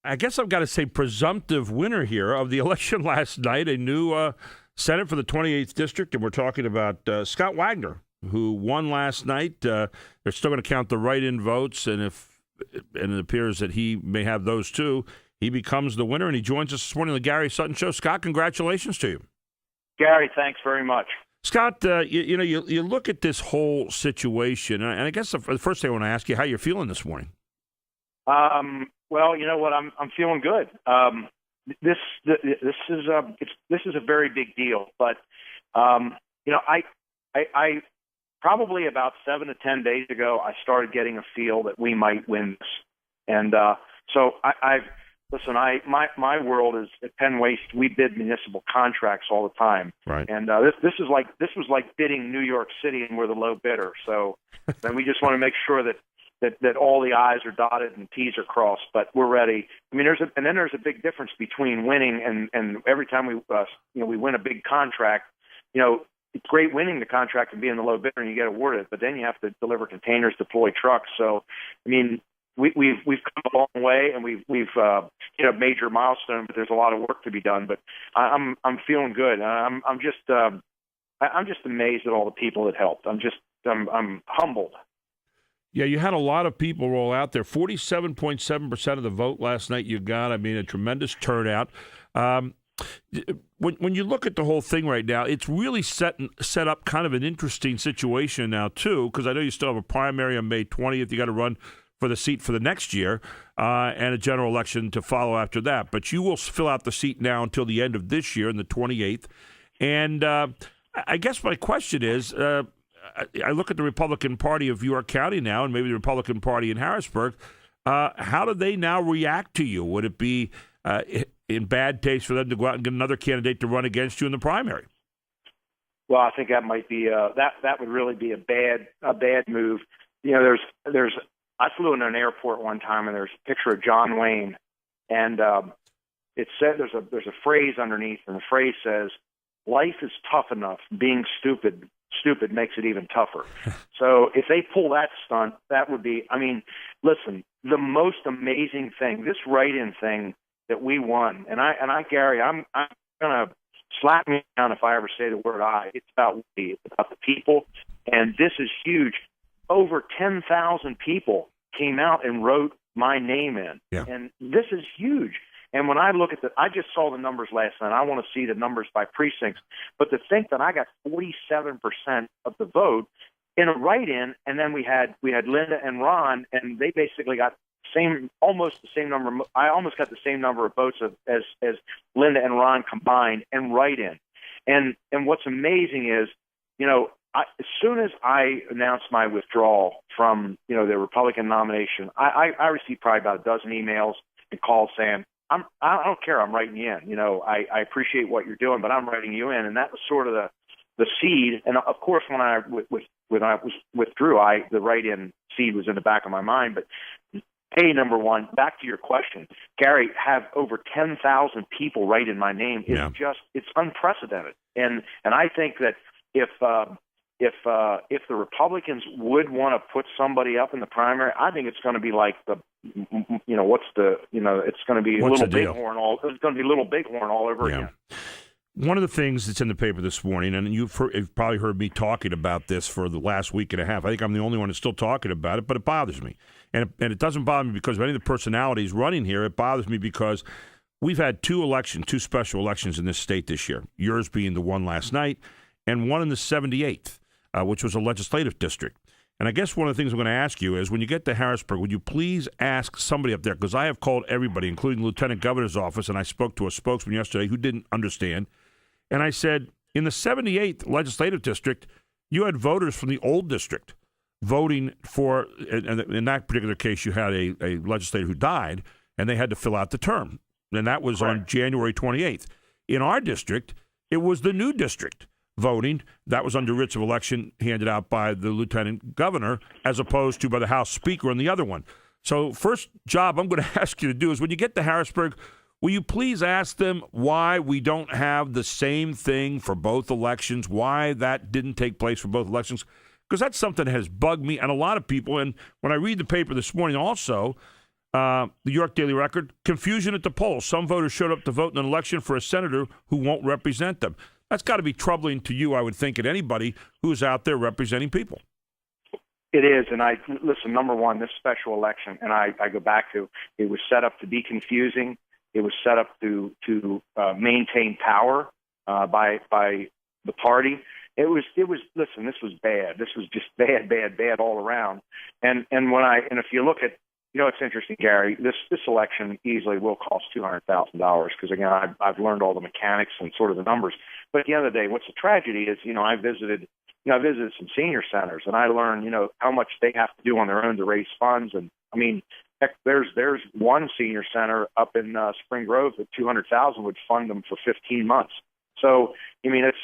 I guess I've got to say presumptive winner here of the election last night, a new Senate for the 28th District, and we're talking about Scott Wagner, who won last night. They're still going to count the write-in votes, and it appears that he may have those too, he becomes the winner, and he joins us this morning on the Gary Sutton Show. Scott, congratulations to you. Gary, thanks very much. Scott, you look at this whole situation, and I guess the first thing I want to ask you how you're feeling this morning. Well, you know what? I'm feeling good. This is a very big deal, but I probably about 7 to 10 days ago I started getting a feel that we might win this, and so my world is at Penn Waste. We bid municipal contracts all the time, right? And this was like bidding New York City, and we're the low bidder. So then we just want to make sure that all the I's are dotted and T's are crossed, but we're ready. I mean, there's a big difference between winning and every time we win a big contract. It's great winning the contract and being the low bidder and you get awarded, but then you have to deliver containers, deploy trucks. So, I mean, we've come a long way and we've major milestone, but there's a lot of work to be done. But I'm feeling good. I'm just amazed at all the people that helped. I'm humbled. Yeah, you had a lot of people roll out there. 47.7% of the vote last night you got. I mean, a tremendous turnout. When you look at the whole thing right now, it's really set up kind of an interesting situation now, too, because I know you still have a primary on May 20th. You got to run for the seat for the next year and a general election to follow after that. But you will fill out the seat now until the end of this year, on the 28th. And I guess my question is, I look at the Republican Party of York County now, and maybe the Republican Party in Harrisburg. How do they now react to you? Would it be in bad taste for them to go out and get another candidate to run against you in the primary? Well, I think that might be that would really be a bad move. There's I flew in an airport one time, and there's a picture of John Wayne, and it said there's a phrase underneath, and the phrase says, "Life is tough enough. Being stupid makes it even tougher." So if they pull that stunt, that would be, I mean, listen, the most amazing thing, this write-in thing that we won, and I Gary, I'm going to slap me down if I ever say the word I. It's about we, it's about the people, and this is huge. Over 10,000 people came out and wrote my name in, and this is huge. And when I look at I just saw the numbers last night. I want to see the numbers by precincts. But to think that I got 47% of the vote in a write-in, and then we had Linda and Ron, and they basically got almost the same number. I almost got the same number of votes as Linda and Ron combined and write-in. And what's amazing is, as soon as I announced my withdrawal from the Republican nomination, I received probably about a dozen emails and calls saying, I don't care. I'm writing you in. I appreciate what you're doing, but I'm writing you in, and that was sort of the seed. And of course, when I withdrew, the write-in seed was in the back of my mind. But number one, back to your question, Gary, have over 10,000 people write in my name is it's unprecedented. And I think that if the Republicans would want to put somebody up in the primary, I think it's going to be like it's going to be Little Bighorn all over again. One of the things that's in the paper this morning, and you've probably heard me talking about this for the last week and a half. I think I'm the only one that's still talking about it, but it bothers me. And it doesn't bother me because of any of the personalities running here. It bothers me because we've had two special elections in this state this year, yours being the one last night, and one in the 78th. Which was a legislative district. And I guess one of the things I'm going to ask you is, when you get to Harrisburg, would you please ask somebody up there, because I have called everybody, including the Lieutenant Governor's office, and I spoke to a spokesman yesterday who didn't understand. And I said, in the 78th legislative district, you had voters from the old district voting for, and in that particular case, you had a legislator who died, and they had to fill out the term. And that was on January 28th. In our district, it was the new district voting. That was under writs of election handed out by the lieutenant governor as opposed to by the House Speaker on the other one. So first job I'm going to ask you to do is, when you get to Harrisburg, will you please ask them why we don't have the same thing for both elections, why that didn't take place for both elections? Because that's something that has bugged me and a lot of people. And when I read the paper this morning also, The York Daily Record, confusion at the polls. Some voters showed up to vote in an election for a senator who won't represent them. That's got to be troubling to you, I would think, and anybody who's out there representing people. It is, and listen, number one, this special election, and I go back to, it was set up to be confusing. It was set up to maintain power by the party. It was. Listen, this was bad. This was just bad all around. And if you look at, it's interesting, Gary. This election easily will cost $200,000 because again, I've learned all the mechanics and sort of the numbers. But at the end of the day, what's the tragedy is, I visited some senior centers, and I learned, how much they have to do on their own to raise funds. And I mean, heck, there's one senior center up in Spring Grove that $200,000 would fund them for 15 months. So I mean, it's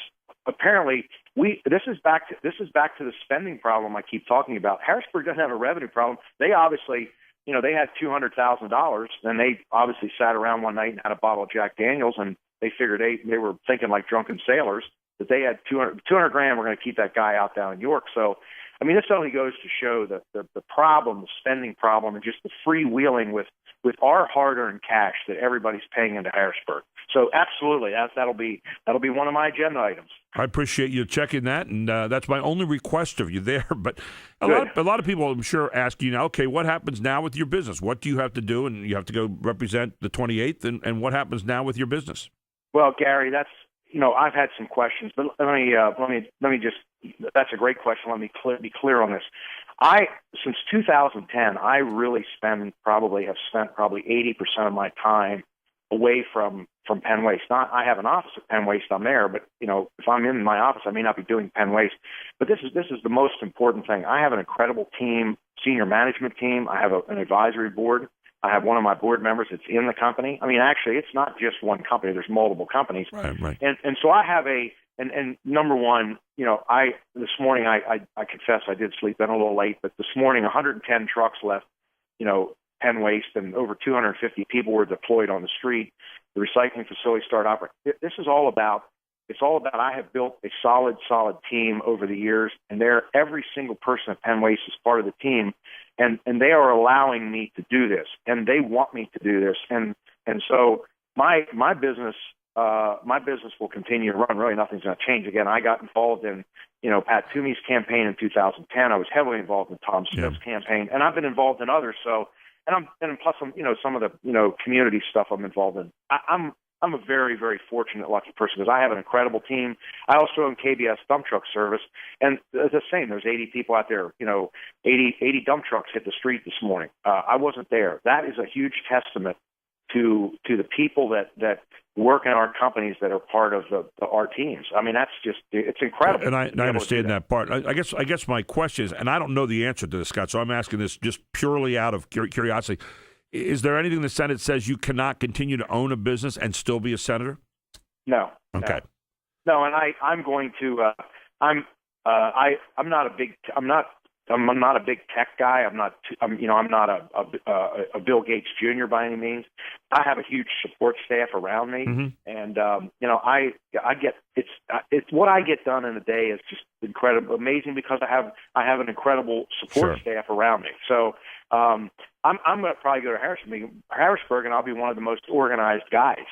apparently this is back to the spending problem I keep talking about. Harrisburg doesn't have a revenue problem. They obviously, they had $200,000, and they obviously sat around one night and had a bottle of Jack Daniels, and they figured they were thinking like drunken sailors that they had $200 grand. We're going to keep that guy out down in York. So, I mean, this only goes to show that the problem, the spending problem, and just the freewheeling with our hard-earned cash that everybody's paying into Harrisburg. So, absolutely, that'll be one of my agenda items. I appreciate you checking that, and that's my only request of you there. But a lot of people, I'm sure, ask you now, okay, what happens now with your business? What do you have to do? And you have to go represent the 28th, and what happens now with your business? Well, Gary, that's I've had some questions, but let me just. That's a great question. Let me be clear on this. Since 2010, I really have spent probably 80% of my time away from Penn Waste. I have an office at Penn Waste. I'm there, but if I'm in my office, I may not be doing Penn Waste. But this is the most important thing. I have an incredible team, senior management team. I have an advisory board. I have one of my board members that's in the company. I mean, actually, it's not just one company. There's multiple companies. Right. And so I have and number one, this morning, I confess I did sleep in a little late, but this morning 110 trucks left, Penn Waste, and over 250 people were deployed on the street. The recycling facility started operating. This is all about, I have built a solid team over the years, and every single person at Penn Waste is part of the team, and they are allowing me to do this, and they want me to do this, and so my business will continue to run. Really, nothing's going to change. Again, I got involved in, Pat Toomey's campaign in 2010. I was heavily involved in Tom Smith's campaign, and I've been involved in others. So, and plus, some of the, community stuff I'm involved in. I'm a very, very fortunate, lucky person because I have an incredible team. I also own KBS dump truck service, and the same. There's 80 people out there. 80 dump trucks hit the street this morning. I wasn't there. That is a huge testament to the people that work in our companies that are part of our teams. I mean, that's just, it's incredible. And I understand that part. I guess my question is, and I don't know the answer to this, Scott, so I'm asking this just purely out of curiosity. Is there anything the Senate says you cannot continue to own a business and still be a senator? No. Okay. No, and I'm going to. I'm not a big tech guy. I'm not a Bill Gates Jr. by any means. I have a huge support staff around me, and I get it's what I get done in a day is just incredible, amazing because I have an incredible support staff around me. So I'm going to probably go to Harrisburg, and I'll be one of the most organized guys.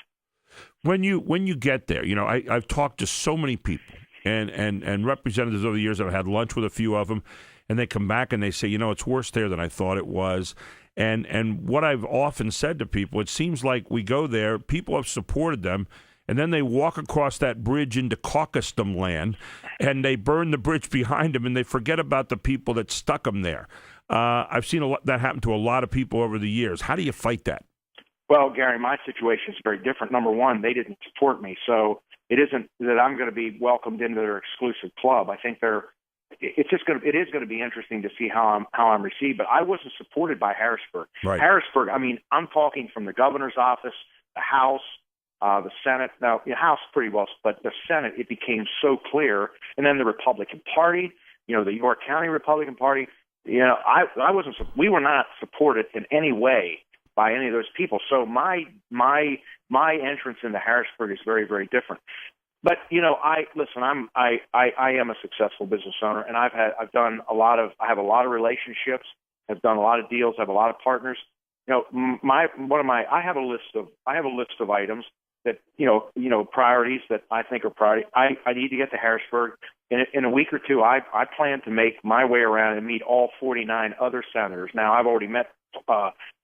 When you get there, I've talked to so many people and representatives over the years. I've had lunch with a few of them. And they come back and they say, it's worse there than I thought it was. And what I've often said to people, it seems like we go there, people have supported them, and then they walk across that bridge into caucusdom land, and they burn the bridge behind them, and they forget about the people that stuck them there. I've seen that happen to a lot of people over the years. How do you fight that? Well, Gary, my situation is very different. Number one, they didn't support me, so it isn't that I'm going to be welcomed into their exclusive club. I think it is going to be interesting to see how I'm received. But I wasn't supported by Harrisburg. Right. Harrisburg, I mean, I'm talking from the governor's office, the House, the Senate. Now, the House pretty well, but the Senate, it became so clear. And then the Republican Party, the York County Republican Party. We were not supported in any way by any of those people. So my entrance into Harrisburg is very, very different. But I am a successful business owner, and I have a lot of relationships. I've done a lot of deals. I have a lot of partners. I have a list of items that priorities that I think are priority. I need to get to Harrisburg in a week or two. I plan to make my way around and meet all 49 other senators. Now I've already met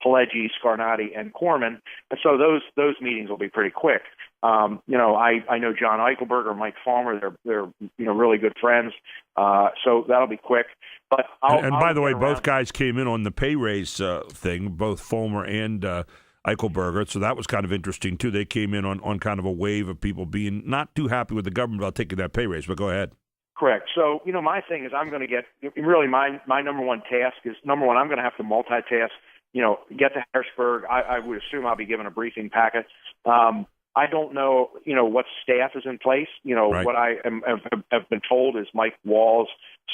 Pileggi, Scarnati, and Corman, and so those meetings will be pretty quick. I know John Eichelberger, Mike Farmer. They're really good friends, so that'll be quick. But by the way, both guys came in on the pay raise thing, both Fulmer and Eichelberger, so that was kind of interesting too. They came in on kind of a wave of people being not too happy with the government about taking that pay raise. But go ahead. Correct. So, my thing is I'm going to get really my number one task is I'm going to have to multitask, get to Harrisburg. I would assume I'll be given a briefing packet. I don't know, what staff is in place. Right. What I have been told is Mike Wall's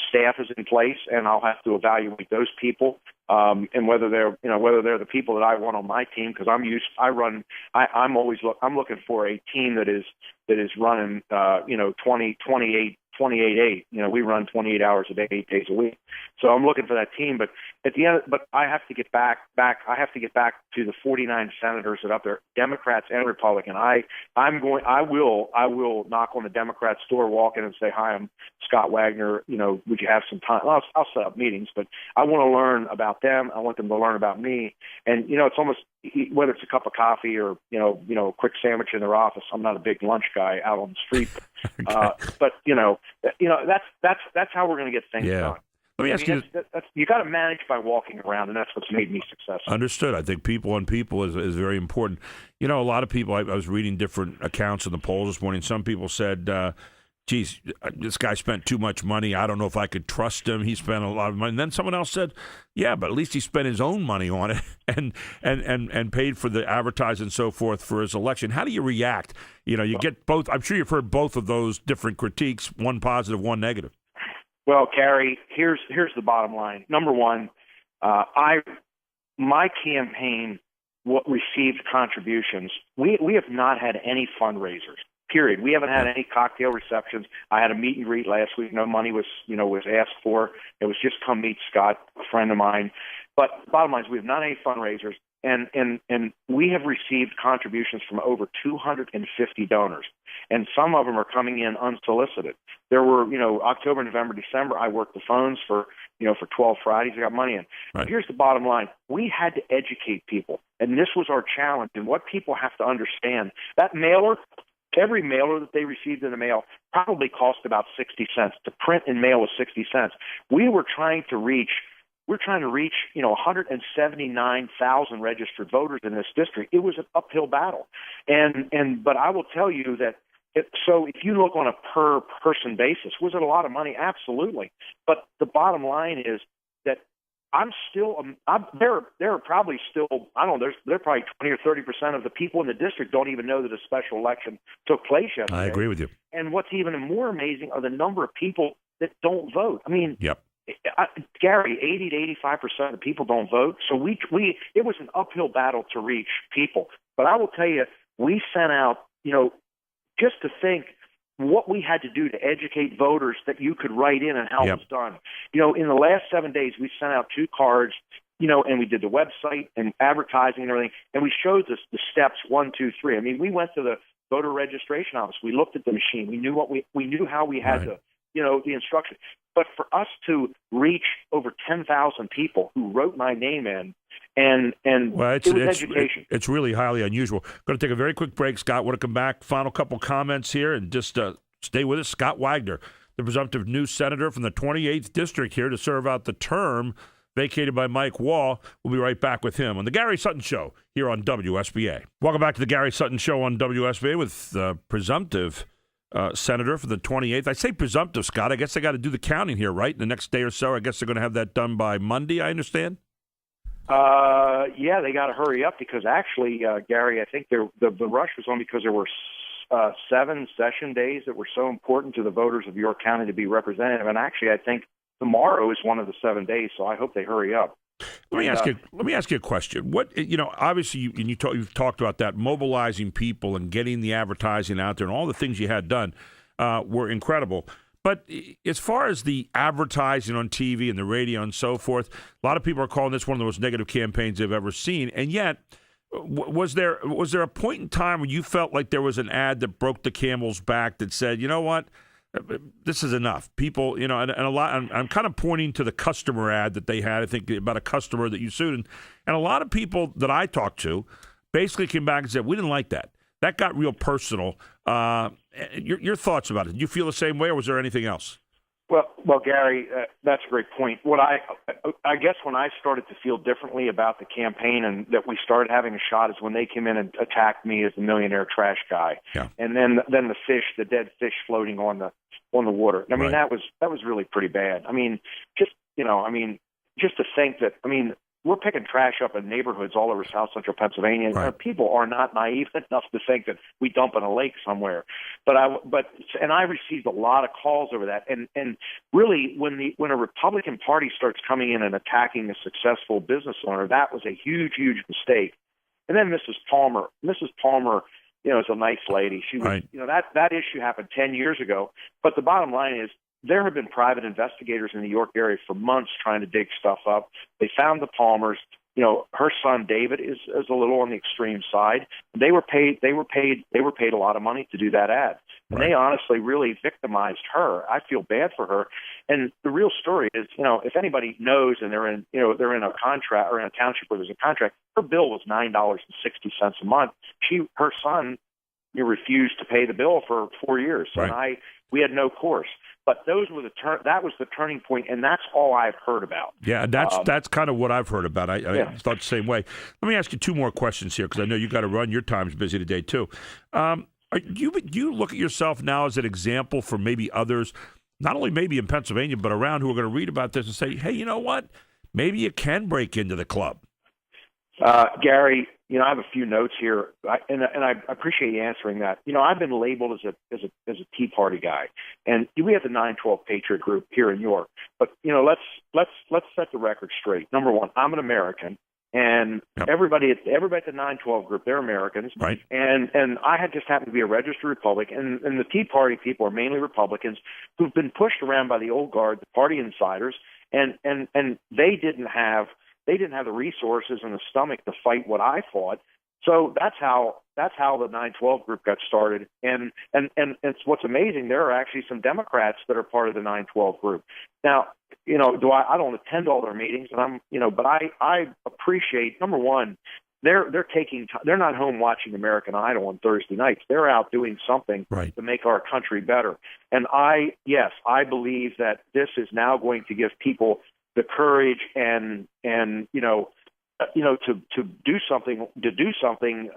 staff is in place, and I'll have to evaluate those people and whether they're the people that I want on my team, because I'm looking for a team that is running 28/8. We run 28 hours a day, 8 days a week. So I'm looking for that team. But at the end, I have to get back. I have to get back to the 49 senators that are up there, Democrats and Republican. I will knock on the Democrats' door, walk in and say, "Hi, I'm Scott Wagner. Would you have some time?" I'll set up meetings, but I want to learn about them. I want them to learn about me. And it's almost whether it's a cup of coffee or a quick sandwich in their office. I'm not a big lunch guy out on the street, okay. But that's how we're going to get things done. Let me ask you: you got to manage by walking around, and that's what's made me successful. Understood. I think people on people is very important. A lot of people. I was reading different accounts of the polls this morning. Some people said, "Geez, this guy spent too much money. I don't know if I could trust him. He spent a lot of money." And then someone else said, "Yeah, but at least he spent his own money on it and paid for the advertising and so forth for his election." How do you react? You get both. I'm sure you've heard both of those different critiques, one positive, one negative. Well, Gary, here's the bottom line. Number one, my campaign received contributions. We have not had any fundraisers. Period. We haven't had any cocktail receptions. I had a meet and greet last week. No money was asked for. It was just come meet Scott, a friend of mine. But the bottom line is we have not had any fundraisers, and we have received contributions from over 250 donors, and some of them are coming in unsolicited. There were, October, November, December. I worked the phones for 12 Fridays. I got money in. Right. But here's the bottom line: we had to educate people, and this was our challenge. And what people have to understand, that mailer. Every mailer that they received in the mail probably cost about 60 cents. To print and mail was 60 cents. We're trying to reach 179,000 registered voters in this district. It was an uphill battle. But I will tell you that so if you look on a per person basis, was it a lot of money? Absolutely. But the bottom line is that there are probably still, I don't know, there are probably 20 or 30% of the people in the district don't even know that a special election took place yesterday. I agree with you. And what's even more amazing are the number of people that don't vote. I mean, yep. Gary, 80 to 85% of people don't vote. So it was an uphill battle to reach people. But I will tell you, we sent out, just to think what we had to do to educate voters that you could write in and how it was done. In the last 7 days, we sent out 2 cards, and we did the website and advertising and everything, and we showed the steps 1, 2, 3. I mean, we went to the voter registration office. We looked at the machine. We knew we knew how we had to, the instruction. But for us to reach over 10,000 people who wrote my name in, and it was education. It's really highly unusual. Going to take a very quick break. Scott, want to come back? Final couple comments here, and just stay with us. Scott Wagner, the presumptive new senator from the 28th District, here to serve out the term vacated by Mike Wall. We'll be right back with him on the Gary Sutton Show here on WSBA. Welcome back to the Gary Sutton Show on WSBA with presumptive senator for the 28th. I say presumptive, Scott. I guess they got to do the counting here, right? In the next day or so. I guess they're going to have that done by Monday, I understand? Yeah, they got to hurry up because actually, Gary, I think the rush was on because there were 7 session days that were so important to the voters of York County to be represented. And actually, I think tomorrow is one of the 7 days, so I hope they hurry up. Let me ask you a question. What obviously you've talked about that, mobilizing people and getting the advertising out there and all the things you had done were incredible. But as far as the advertising on TV and the radio and so forth, a lot of people are calling this one of the most negative campaigns they've ever seen. And yet, was there a point in time where you felt like there was an ad that broke the camel's back that said, you know what, this is enough? People, and a lot. I'm kind of pointing to the customer ad that they had. I think about a customer that you sued, and a lot of people that I talked to basically came back and said, we didn't like that. That got real personal. Your thoughts about it? Did you feel the same way, or was there anything else? Well, Gary, that's a great point. What I guess when I started to feel differently about the campaign and that we started having a shot is when they came in and attacked me as the millionaire trash guy, and then the dead fish floating on the water. I mean, that was really pretty bad. I mean, just to think that, we're picking trash up in neighborhoods all over South Central Pennsylvania. Right. People are not naive enough to think that we dump in a lake somewhere. But I received a lot of calls over that. And really, when a Republican Party starts coming in and attacking a successful business owner, that was a huge, huge mistake. And then Mrs. Palmer, is a nice lady. She was, right. That issue happened 10 years ago. But the bottom line is, there have been private investigators in the York area for months trying to dig stuff up. They found the Palmers. Her son David is a little on the extreme side. They were paid a lot of money to do that ad. And they honestly really victimized her. I feel bad for her. And the real story is, if anybody knows and they're in a contract or in a township where there's a contract, her bill was $9.60 a month. Her son refused to pay the bill for 4 years. Right. And we had no course. But that was the turning point, and that's all I've heard about. Yeah, that's kind of what I've heard about. I thought the same way. Let me ask you two more questions here, because I know you got to run. Your time's busy today too. You look at yourself now as an example for maybe others, not only maybe in Pennsylvania, but around, who are going to read about this and say, hey, you know what? Maybe you can break into the club. Gary, I have a few notes here, and I appreciate you answering that. I've been labeled as a Tea Party guy, and we have the 912 Patriot Group here in York. But let's set the record straight. Number one, I'm an American, and everybody at the 912 Group, they're Americans, right? And I had just happened to be a registered Republican, and the Tea Party people are mainly Republicans who've been pushed around by the old guard, the party insiders, and they didn't have the resources and the stomach to fight what I fought. So that's how the 912 Group got started. And it's what's amazing. There are actually some Democrats that are part of the 912 Group. Now, I don't attend all their meetings, and but I appreciate, number one, they're not home watching American Idol on Thursday nights. They're out doing something to make our country better. And I believe that this is now going to give people the courage and to do something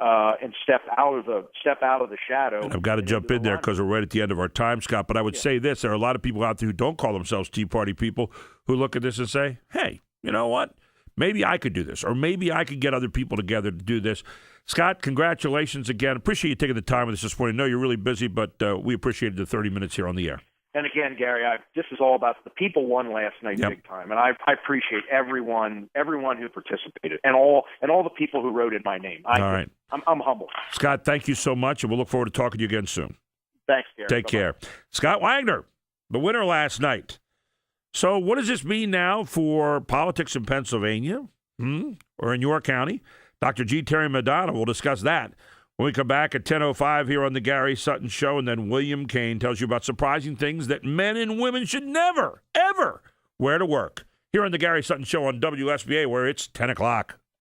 and step out of the shadow. I've got to jump in there because we're right at the end of our time, Scott. But I would say this: there are a lot of people out there who don't call themselves Tea Party people who look at this and say, "Hey, you know what? Maybe I could do this, or maybe I could get other people together to do this." Scott, congratulations again. Appreciate you taking the time with us this morning. I know you're really busy, but we appreciated the 30 minutes here on the air. And again, Gary, this is all about the people won last night big time, and I appreciate everyone who participated, and all the people who wrote in my name. All right, I'm humble. Scott, thank you so much, and we'll look forward to talking to you again soon. Thanks, Gary. Take care. Scott Wagner, the winner last night. So what does this mean now for politics in Pennsylvania or in York County? Dr. G. Terry Madonna will discuss that when we come back at 10:05 here on the Gary Sutton Show. And then William Kane tells you about surprising things that men and women should never, ever wear to work. Here on the Gary Sutton Show on WSBA, where it's 10 o'clock.